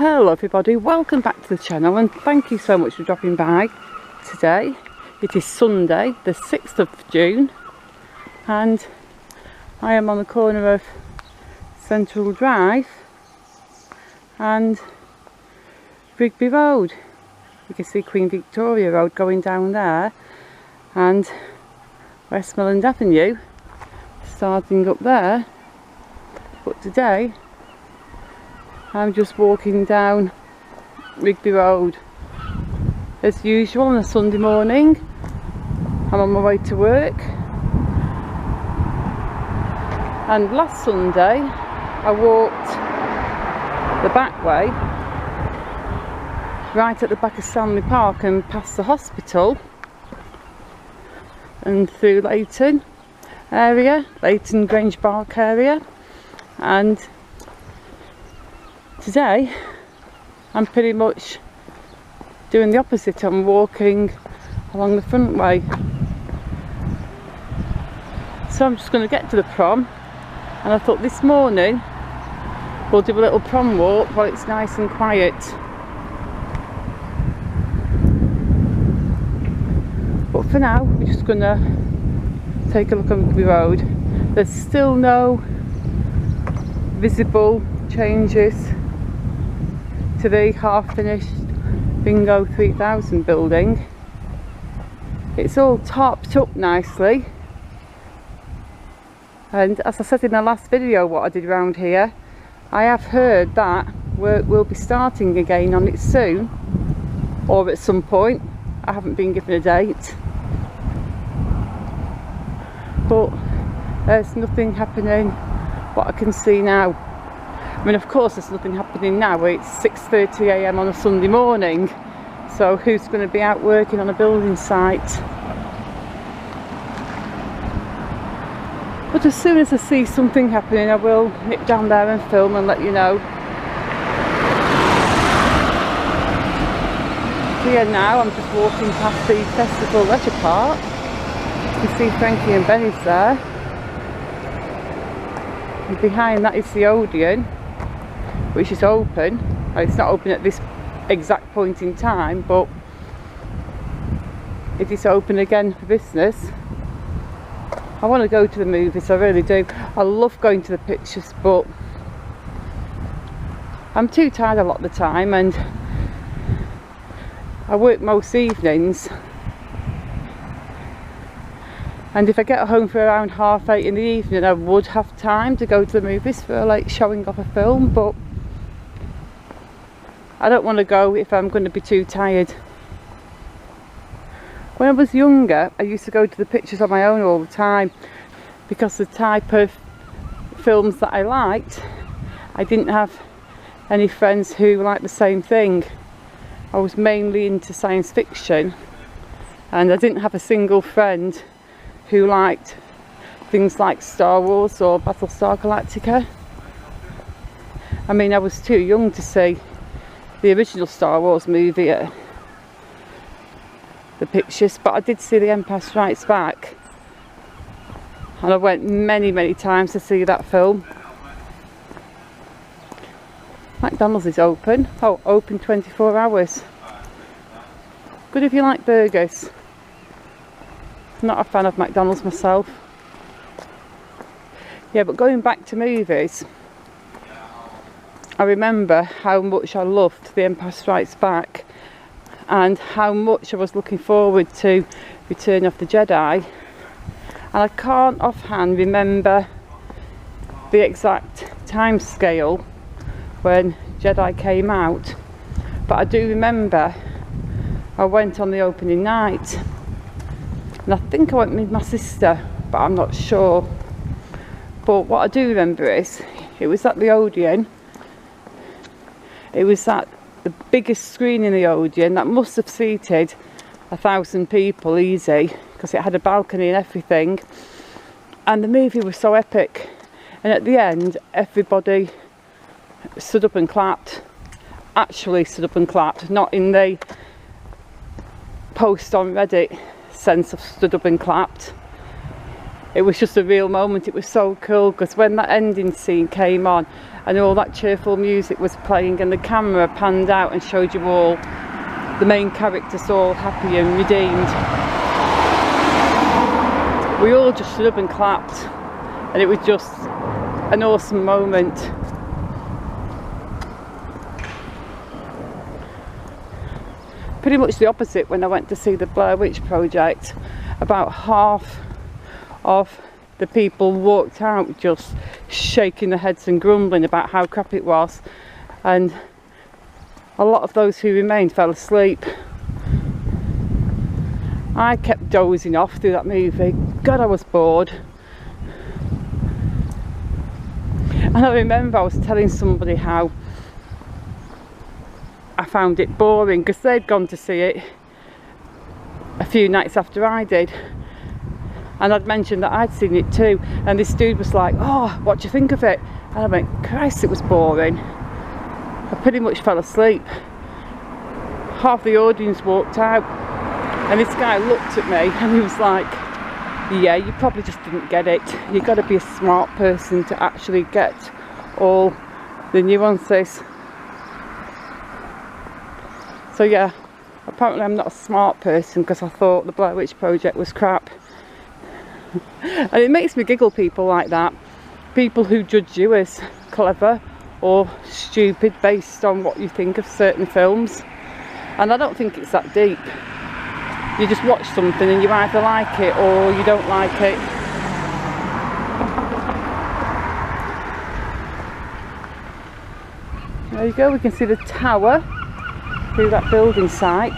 Hello everybody, welcome back to the channel and thank you so much for dropping by today. It is Sunday the 6th of June and I am on the corner of Central Drive and Rigby Road. You can see Queen Victoria Road going down there and Westmoreland Avenue starting up there, but today I'm just walking down Rigby Road as usual on a Sunday morning. I'm on my way to work, and last Sunday I walked the back way right at the back of Stanley Park and past the hospital and through Leighton area, Leighton Grange Park area, and today I'm pretty much doing the opposite. I'm walking along the front way. So I'm just going to get to the prom, and I thought this morning we'll do a little prom walk while it's nice and quiet. But for now we're just going to take a look on Rigby Road. There's still no visible changes to the half-finished Bingo 3000 building. It's all topped up nicely, and as I said in the last video what I did around here, I have heard that work will be starting again on it soon, or at some point. I haven't been given a date, but there's nothing happening what I can see now. I mean, of course there's nothing happening now. It's 6:30 AM on a Sunday morning, so who's going to be out working on a building site? But as soon as I see something happening I will nip down there and film and let you know. Here now I'm just walking past the Festival Leisure Park. You can see Frankie and Benny's there, and behind that is the Odeon, which is open. It's not open at this exact point in time, but it is open again for business. I want to go to the movies, I really do. I love going to the pictures, but I'm too tired a lot of the time, and I work most evenings, and if I get home for around 8:30 in the evening I would have time to go to the movies for a late showing of a film, but I don't want to go if I'm going to be too tired. When I was younger I used to go to the pictures on my own all the time, because the type of films that I liked, I didn't have any friends who liked the same thing. I was mainly into science fiction, and I didn't have a single friend who liked things like Star Wars or Battlestar Galactica. I mean, I was too young to see the original Star Wars movie at the pictures, but I did see The Empire Strikes Back, and I went many times to see that film. McDonald's is open. Oh, open 24 hours. Good if you like burgers. Not a fan of McDonald's myself. Yeah, but going back to movies, I remember how much I loved The Empire Strikes Back and how much I was looking forward to Return of the Jedi, and I can't offhand remember the exact time scale when Jedi came out, but I do remember I went on the opening night, and I think I went with my sister, but I'm not sure. But what I do remember is it was at the Odeon. It was at the biggest screen in the Odeon that must have seated 1,000 people easy, because it had a balcony and everything, and the movie was so epic, and at the end everybody stood up and clapped. Actually stood up and clapped, not in the post on Reddit sense of stood up and clapped. it was just a real moment. It was so cool, because when that ending scene came on and all that cheerful music was playing and the camera panned out and showed you all the main characters all happy and redeemed, we all just stood up and clapped, and it was just an awesome moment. Pretty much the opposite when I went to see the Blair Witch Project. About half of the people walked out just shaking their heads and grumbling about how crap it was, and a lot of those who remained fell asleep. I kept dozing off through that movie. God, I was bored. And I remember I was telling somebody how I found it boring, because they'd gone to see it a few nights after I did, and I'd mentioned that I'd seen it too, and this dude was like, "Oh, what do you think of it?" And I went, "Christ, it was boring." I pretty much fell asleep. Half the audience walked out, and this guy looked at me and he was like, "Yeah, you probably just didn't get it. You've got to be a smart person to actually get all the nuances." So yeah, apparently I'm not a smart person, because I thought the Blair Witch Project was crap. And it makes me giggle, people like that. People who judge you as clever or stupid based on what you think of certain films. And I don't think it's that deep. You just watch something and you either like it or you don't like it. There you go, we can see the tower through that building site.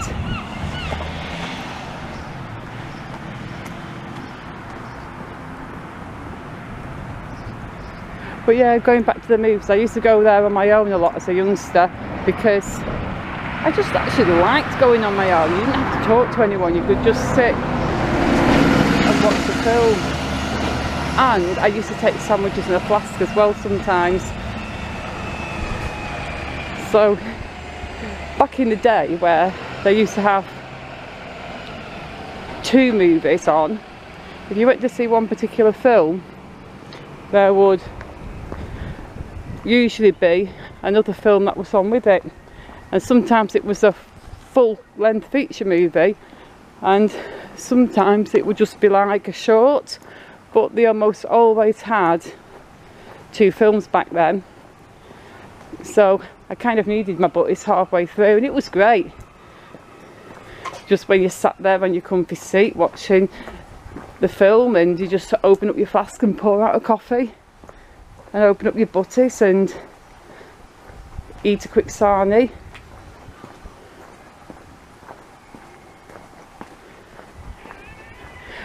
But yeah, going back to the movies, I used to go there on my own a lot as a youngster, because I just actually liked going on my own. You didn't have to talk to anyone, you could just sit and watch the film. And I used to take sandwiches in a flask as well sometimes. So back in the day where they used to have 2 movies on, if you went to see one particular film, there would usually be another film that was on with it, and sometimes it was a full-length feature movie, and sometimes it would just be like a short, but they almost always had 2 films back then. So I kind of needed my buddies halfway through, and it was great. Just when you sat there on your comfy seat watching the film, and you just open up your flask and pour out a coffee, and open up your butties and eat a quick sarnie.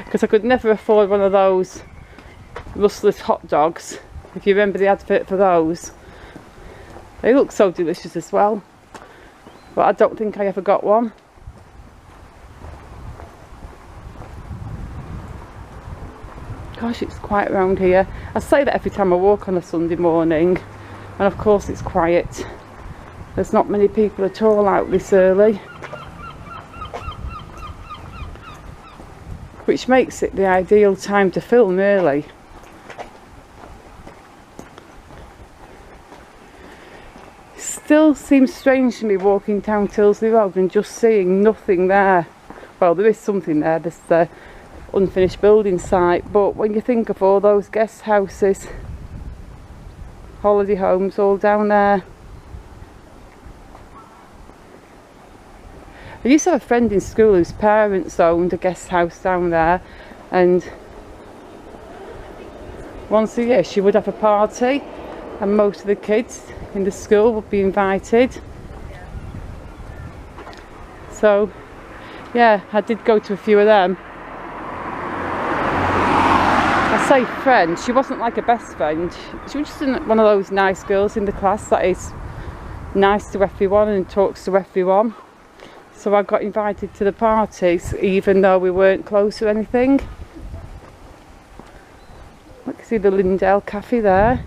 Because I could never afford one of those rustless hot dogs, if you remember the advert for those. They look so delicious as well, but I don't think I ever got one. Gosh, it's quiet around here. I say that every time I walk on a Sunday morning, and of course it's quiet. There's not many people at all out this early, which makes it the ideal time to film, really. Still seems strange to me walking down Tilsley Road and just seeing nothing there. Well, there is something there, there's the unfinished building site, but when you think of all those guest houses, holiday homes all down there. I used to have a friend in school whose parents owned a guest house down there, and once a year she would have a party, and most of the kids in the school would be invited. So yeah, I did go to a few of them. I say friend, she wasn't like a best friend, she was just one of those nice girls in the class that is nice to everyone and talks to everyone. So I got invited to the parties even though we weren't close or anything. I can see the Lindale Cafe there.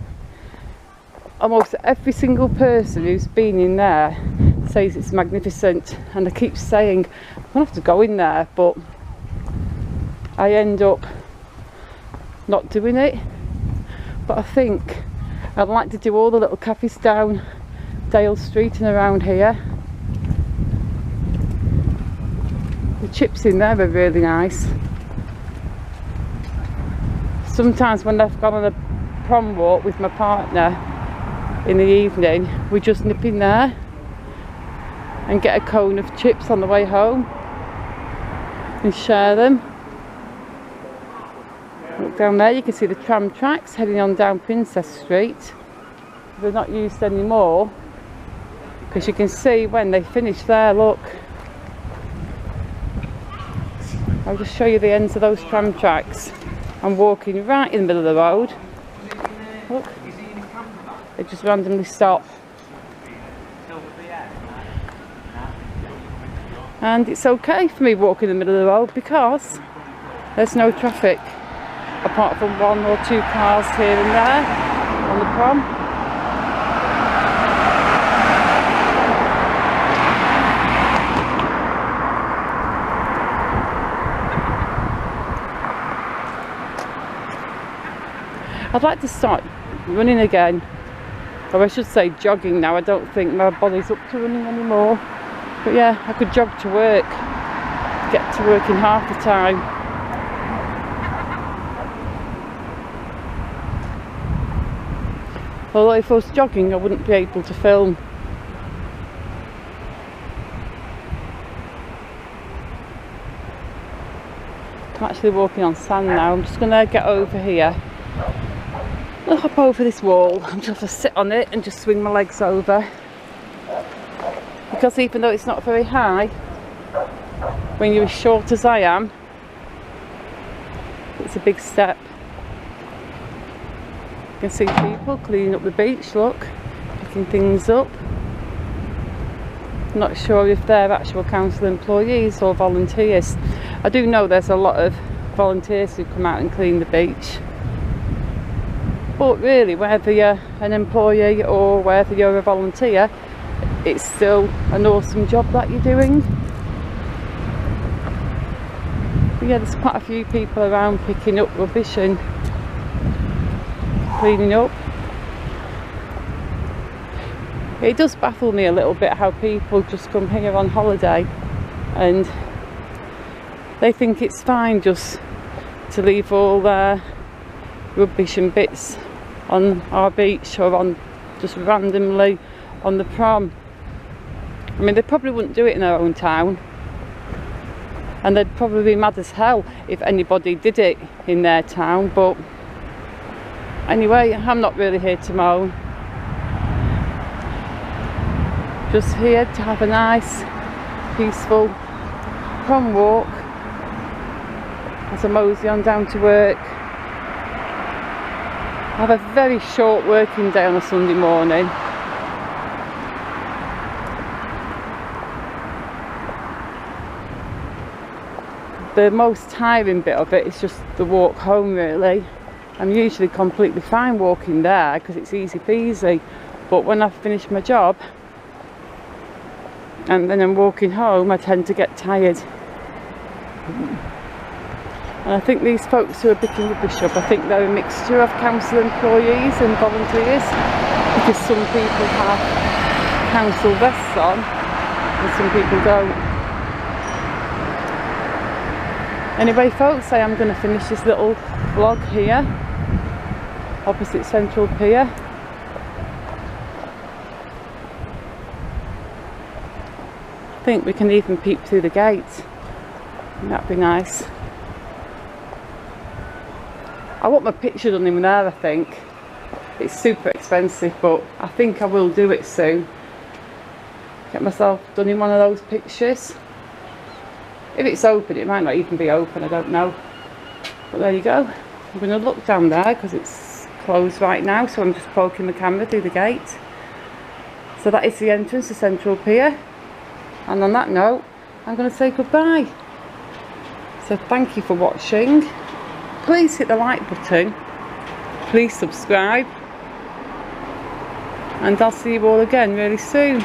Almost every single person who's been in there says it's magnificent, and I keep saying I'm gonna have to go in there, but I end up not doing it. But I think I'd like to do all the little cafes down Dale Street and around here. The chips in there are really nice. Sometimes when I've gone on a prom walk with my partner in the evening, we just nip in there and get a cone of chips on the way home and share them. Look down there, you can see the tram tracks heading on down Princess Street. They're not used anymore because you can see when they finish there, look. I'll just show you the ends of those tram tracks. I'm walking right in the middle of the road. Look, they just randomly stop. And it's okay for me walking in the middle of the road because there's no traffic, apart from 1 or 2 cars here and there on the prom. I'd like to start running again, or I should say jogging now. I don't think my body's up to running anymore. But yeah, I could jog to work, get to work in half the time. Although if I was jogging I wouldn't be able to film. I'm actually walking on sand now. I'm just going to get over here. I'll hop over this wall. I'm just going to sit on it and just swing my legs over. Because even though it's not very high, when you're as short as I am, it's a big step. You can see people cleaning up the beach, look, picking things up. I'm not sure if they're actual council employees or volunteers. I do know there's a lot of volunteers who come out and clean the beach. But really, whether you're an employee or whether you're a volunteer, it's still an awesome job that you're doing. But yeah, there's quite a few people around picking up rubbish and cleaning up. It does baffle me a little bit how people just come here on holiday and they think it's fine just to leave all their rubbish and bits on our beach or on just randomly on the prom. I mean, they probably wouldn't do it in their own town, and they'd probably be mad as hell if anybody did it in their town. But anyway, I'm not really here to moan. Just here to have a nice peaceful prom walk as I mosey on down to work. I have a very short working day on a Sunday morning. The most tiring bit of it is just the walk home, really. I'm usually completely fine walking there because it's easy peasy, but when I've finished my job and then I'm walking home, I tend to get tired. And I think these folks who are picking rubbish up, I think they're a mixture of council employees and volunteers, because some people have council vests on and some people don't. Anyway folks, I am going to finish this little vlog here, opposite Central Pier. I think we can even peep through the gate. That'd be nice. I want my picture done in there, I think. It's super expensive, but I think I will do it soon. Get myself done in one of those pictures. If it's open, it might not even be open, I don't know. But there you go. I'm going to look down there because it's closed right now, so I'm just poking the camera through the gate. So that is the entrance to Central Pier. And on that note, I'm going to say goodbye. So thank you for watching. Please hit the like button. Please subscribe. And I'll see you all again really soon.